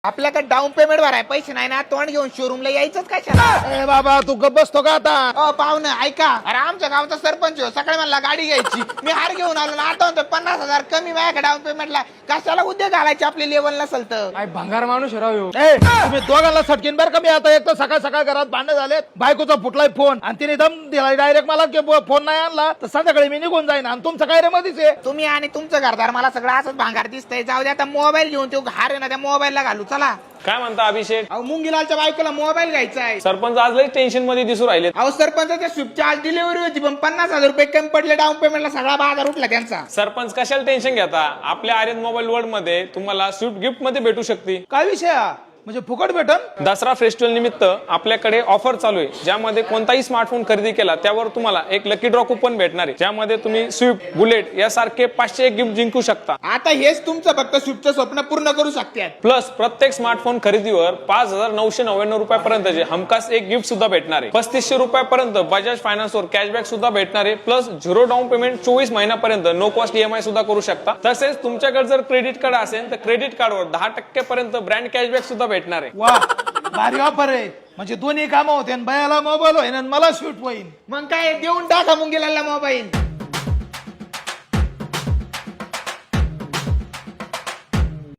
आपल्याकडे down payment भराय पैसे नाही ना, तोंड घेऊन शोरूमला यायचंच कशाला? ए बाबा तू गप बसतो का आता? पाहुणं ऐका, अरे आमच्या गावचा सरपंच हो, सकाळी मला गाडी घ्यायची, मी हार घेऊन आलो ना, आता म्हणतो 50,000 कमी माझ्या डाऊन पेमेंटला. कशाला उद्योग घालायचे आपली लेवल नसल तर? काय भंगार माणूस राव ह्यो. ए तुम्ही दोघांना सटकीन बर कमी. आता एक तर सकाळ सकाळ घरात भांडण झालेत, बायकोचा फुटलाय फोन आणि तिने दम दिलाय डायरेक्ट मला की फोन नाही आणला तर संध्याकाळी मी निघून जाईन. आणि तुमचं काय रे मध्येच आहे? तुम्ही आणि तुमचं घरदार मला सगळं असंच भांगार दिसतंय. जाऊ दे आता, मोबाईल घेऊन तो हार आहे ना, त्या मोबाईलला घालू चला. काय म्हणता अभिषेक? अहो मुंगीलालच्या बायकोला मोबाईल घ्यायचा आहे. सरपंच आज लई टेन्शन मध्ये दिसू राहिले. अहो सरपंचाच्या स्विफ्टची आज डिलिव्हरी होती, पण 50,000 रुपये कमी पडले डाऊन पेमेंटला, सगळा बाजार उठला त्यांचा. सरपंच कशाला टेन्शन घेता? आपल्या आर्यन मोबाईल वर्ल्ड मध्ये तुम्हाला स्विफ्ट गिफ्ट मध्ये भेटू शकते. काय विषय हा? म्हणजे फुकट भेटन? दसरा फेस्टिवल निमित्त आपल्याकडे ऑफर चालू आहे, ज्यामध्ये कोणताही स्मार्टफोन खरेदी केला त्यावर तुम्हाला एक लकी ड्रॉ कुपन भेटणार आहे, ज्यामध्ये तुम्ही स्विफ्ट, बुलेट यासारखे 500 गिफ्ट जिंकू शकता. आता हेच तुमचं फक्त स्विफ्टचं स्वप्न पूर्ण करू शकतात. प्लस प्रत्येक स्मार्टफोन खरेदीवर 5,999 रुपयापर्यंतचे हमखास एक गिफ्ट सुद्धा भेटणार आहे. 3500 रुपयापर्यंत बजाज फायनान्सवर कॅशबॅक सुद्धा भेटणार आहे. प्लस 0 डाऊन पेमेंट 24 महिन्यापर्यंत नो कॉस्ट EMI सुद्धा करू शकता. तसेच तुमच्याकडे जर क्रेडिट कार्ड असेल तर क्रेडिट कार्डवर 10% पर्यंत ब्रँड कॅशबॅक सुद्धा भेटणार आहे. वा भारी ऑफर आहे. म्हणजे दोन्ही कामं होते, बयाला मोबाईल होईन आणि मला स्वीट होईन. मग काय, देऊन टाका मुंगीलालला मोबाईल.